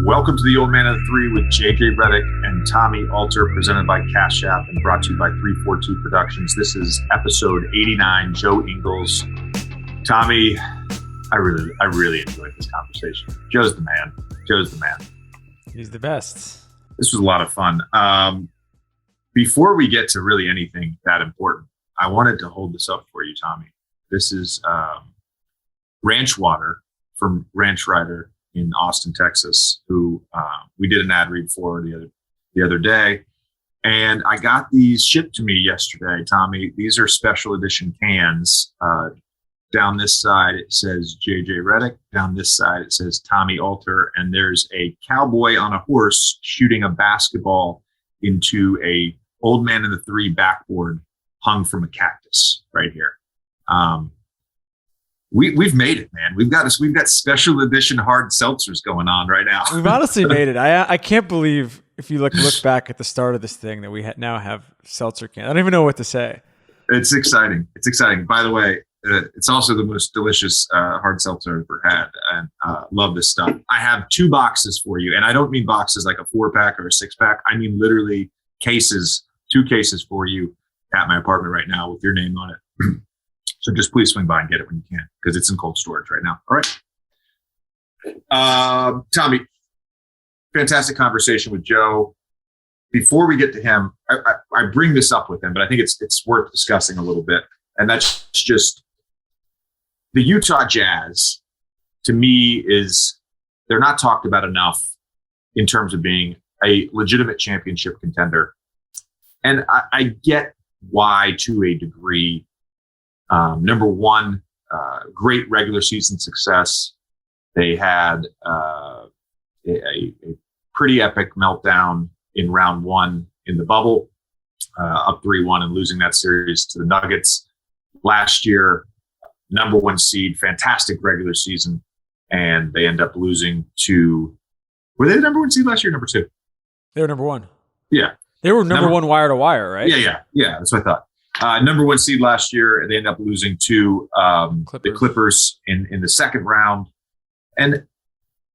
Welcome to the Old Man of the Three with JJ Redick and Tommy Alter, presented by Cash App and brought to you by 342 Productions. This is episode 89. Joe Ingles. Tommy, I really enjoyed this conversation. Joe's the man. He's the best. This was a lot of fun. Before we get to really anything that important, I wanted to hold this up for you, Tommy. This is Ranch Water from Ranch Rider in Austin, Texas, who we did an ad read for the other day. And I got these shipped to me yesterday, Tommy. These are special edition cans. Down this side, it says JJ Redick. Down this side, it says Tommy Alter. And there's a cowboy on a horse shooting a basketball into a Old Man in the Three backboard hung from a cactus right here. We've made it, man. We've got special edition hard seltzers going on right now. We've honestly made it. I can't believe if you look back at the start of this thing that we now have seltzer cans. I don't even know what to say. It's exciting. By the way, it's also the most delicious hard seltzer I've ever had, and love this stuff. I have 2 boxes for you, and I don't mean boxes like a 4-pack or a 6-pack. I mean literally cases, 2 cases for you at my apartment right now with your name on it. So just please swing by and get it when you can, because it's in cold storage right now. All right. Tommy, fantastic conversation with Joe. Before we get to him, I bring this up with him, but I think it's worth discussing a little bit. And that's just the Utah Jazz, to me, they're not talked about enough in terms of being a legitimate championship contender. And I get why, to a degree. Number one, great regular season success. They had a pretty epic meltdown in round 1 in the bubble, up 3-1 and losing that series to the Nuggets. Last year, number 1 seed, fantastic regular season, and they end up losing to. Were they the number 1 seed last year? Or number 2? They were number 1. Yeah, they were number 1 wire to wire, right? Yeah. That's what I thought. Number 1 seed last year, they end up losing to the Clippers in the second round. And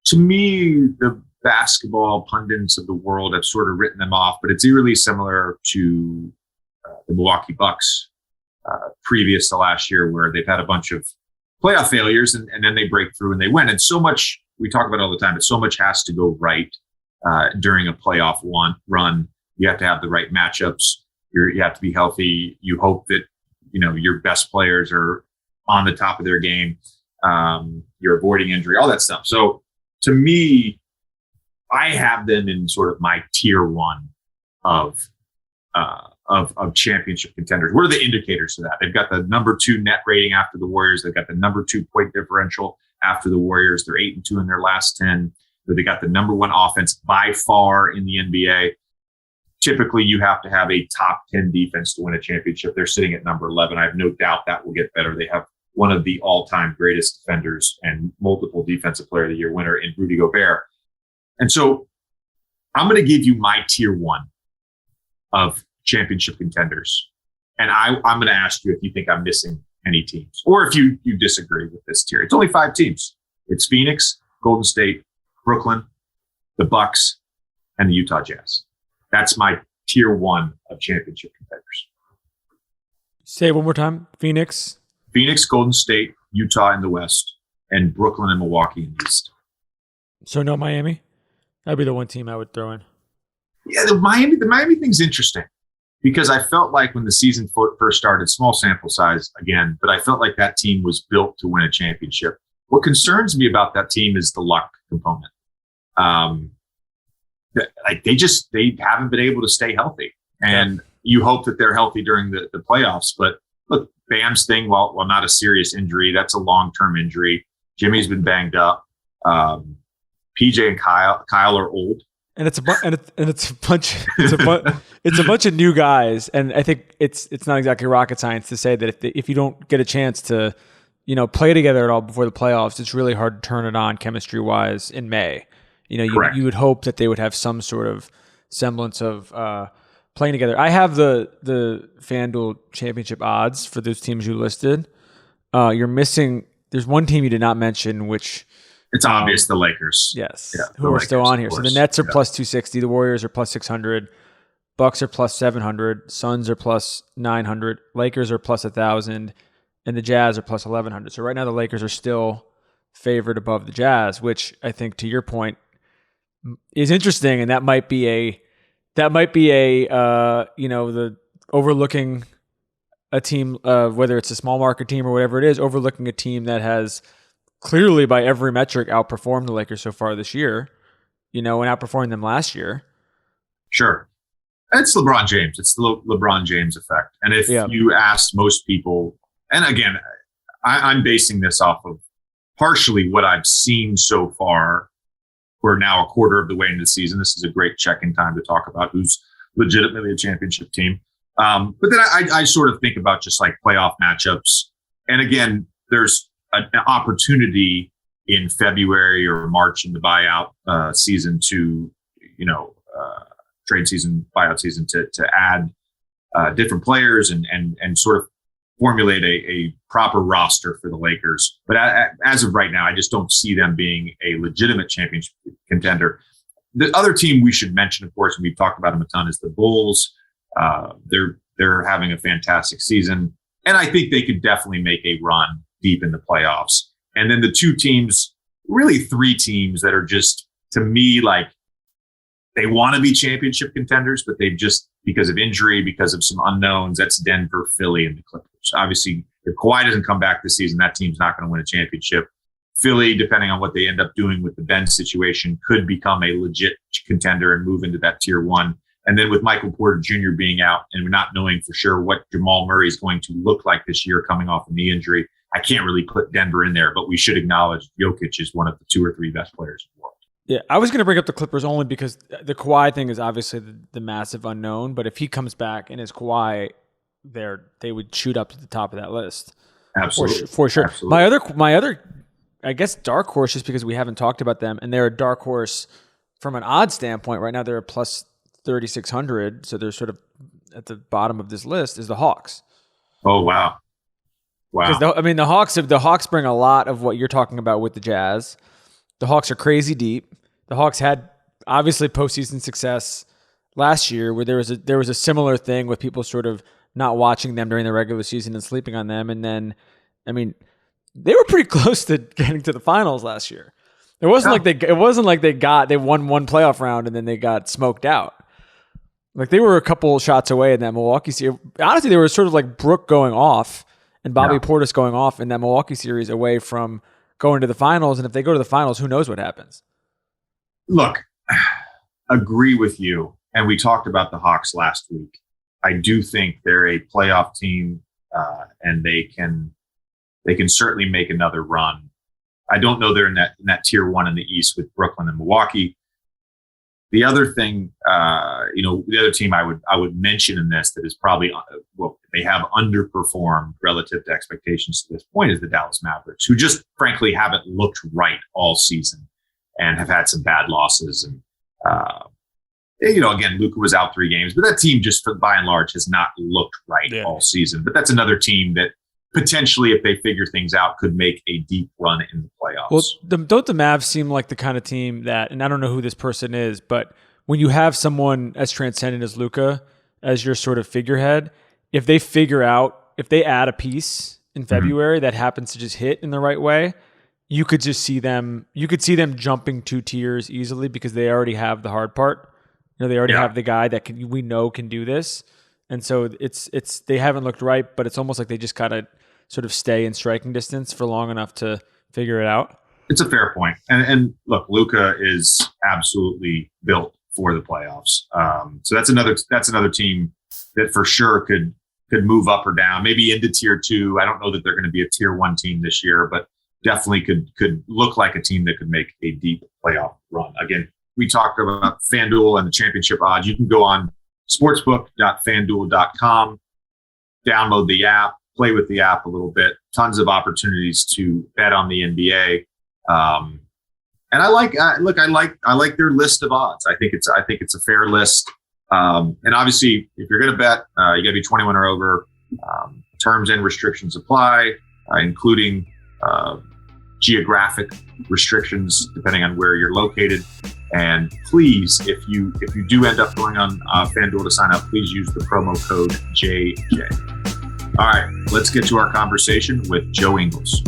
to me, the basketball pundits of the world have sort of written them off, but it's eerily similar to the Milwaukee Bucks previous to last year, where they've had a bunch of playoff failures and then they break through and they win. And so much, we talk about it all the time, but so much has to go right during a playoff run. You have to have the right matchups. You have to be healthy. You hope that, your best players are on the top of their game. You're avoiding injury, all that stuff. So to me, I have them in sort of my tier 1 of championship contenders. What are the indicators to that? They've got the number 2 net rating after the Warriors. They've got the number 2 point differential after the Warriors. They're 8-2 in their last 10. They got the number 1 offense by far in the NBA. Typically, you have to have a top 10 defense to win a championship. They're sitting at number 11. I have no doubt that will get better. They have one of the all-time greatest defenders and multiple Defensive Player of the Year winner in Rudy Gobert. And so I'm going to give you my tier 1 of championship contenders. And I'm going to ask you if you think I'm missing any teams, or if you disagree with this tier. It's only 5 teams. It's Phoenix, Golden State, Brooklyn, the Bucks, and the Utah Jazz. That's my tier 1 of championship contenders. Say it one more time. Phoenix, Golden State, Utah in the West, and Brooklyn and Milwaukee in the East. So no Miami? That'd be the one team I would throw in. Yeah, the Miami thing's interesting, because I felt like when the season first started, small sample size again, but I felt like that team was built to win a championship. What concerns me about that team is the luck component. They haven't been able to stay healthy, and you hope that they're healthy during the playoffs. But look, Bam's thing, while not a serious injury, that's a long-term injury. Jimmy's been banged up. PJ and Kyle are old, and it's a bunch of new guys. And I think it's not exactly rocket science to say that if you don't get a chance to play together at all before the playoffs, it's really hard to turn it on chemistry wise in May. You would hope that they would have some sort of semblance of playing together. I have the FanDuel championship odds for those teams you listed. You're missing. There's one team you did not mention, which It's obvious the Lakers. Yes, Yeah, who are Lakers, still on here. So the Nets are yeah. plus 260, the Warriors are plus 600, Bucks are plus 700, Suns are plus 900, Lakers are plus 1,000, and the Jazz are plus 1,100. So right now the Lakers are still favored above the Jazz, which I think, to your point, is interesting, and that might be a the overlooking a team, whether it's a small market team or whatever it is, overlooking a team that has clearly by every metric outperformed the Lakers so far this year, and outperforming them last year. Sure. It's LeBron James. It's the LeBron James effect. And if you asked most people, and again, I'm basing this off of partially what I've seen so far. We're now a quarter of the way into the season. This is a great check-in time to talk about who's legitimately a championship team. But then I sort of think about just like playoff matchups. And again, there's an opportunity in February or March in the buyout season to, trade season, buyout season to add different players and sort of formulate a proper roster for the Lakers. But as of right now, I just don't see them being a legitimate championship contender. The other team we should mention, of course, and we've talked about them a ton, is the Bulls. They're having a fantastic season, and I think they could definitely make a run deep in the playoffs. And then the two teams, really three teams that are just, to me, like they want to be championship contenders, but they've just, because of injury, because of some unknowns, that's Denver, Philly, and the Clippers. Obviously, if Kawhi doesn't come back this season, that team's not going to win a championship. Philly, depending on what they end up doing with the Ben situation, could become a legit contender and move into that tier one. And then with Michael Porter Jr. being out and we're not knowing for sure what Jamal Murray is going to look like this year coming off a knee injury, I can't really put Denver in there, but we should acknowledge Jokic is one of the 2 or 3 best players in the world. Yeah, I was going to bring up the Clippers only because the Kawhi thing is obviously the massive unknown, but if he comes back and is Kawhi, they would shoot up to the top of that list. Absolutely. For sure. Absolutely. My other, I guess, dark horse, just because we haven't talked about them, and they're a dark horse from an odds standpoint. Right now they're a plus 3,600, so they're sort of at the bottom of this list, is the Hawks. Oh, wow. Because the Hawks bring a lot of what you're talking about with the Jazz. The Hawks are crazy deep. The Hawks had obviously postseason success last year, where there was a similar thing with people sort of not watching them during the regular season and sleeping on them. And then, they were pretty close to getting to the finals last year. It wasn't like they won one playoff round and then they got smoked out. Like they were a couple shots away in that Milwaukee series. Honestly, they were sort of like Brook going off and Bobby Portis going off in that Milwaukee series away from going to the finals. And if they go to the finals, who knows what happens? Look, agree with you. And we talked about the Hawks last week. I do think they're a playoff team, and they can certainly make another run. I don't know they're in that tier one in the East with Brooklyn and Milwaukee. The other thing, the other team I would mention in this that is probably, they have underperformed relative to expectations to this point is the Dallas Mavericks, who just frankly haven't looked right all season and have had some bad losses. And, again, Luka was out 3 games, but that team just by and large has not looked right all season. But that's another team that potentially, if they figure things out, could make a deep run in the playoffs. Well, don't the Mavs seem like the kind of team that, and I don't know who this person is, but when you have someone as transcendent as Luka as your sort of figurehead, if they add a piece in February that happens to just hit in the right way, you could see them jumping 2 tiers easily because they already have the hard part. They already have the guy that we know can do this. And so it's they haven't looked right, but it's almost like they just gotta sort of stay in striking distance for long enough to figure it out. It's a fair point. And look, Luka is absolutely built for the playoffs. So that's another team that for sure could move up or down, maybe into tier 2. I don't know that they're going to be a tier 1 team this year, but definitely could look like a team that could make a deep playoff run. Again, we talked about FanDuel and the championship odds. You can go on sportsbook.fanduel.com, download the app, play with the app a little bit. Tons of opportunities to bet on the NBA. And I like their list of odds. I think it's a fair list. And obviously, if you're going to bet, you got to be 21 or over. Terms and restrictions apply, including geographic restrictions depending on where you're located. And please, if you do end up going on FanDuel to sign up, please use the promo code JJ. All right, let's get to our conversation with Joe Ingles.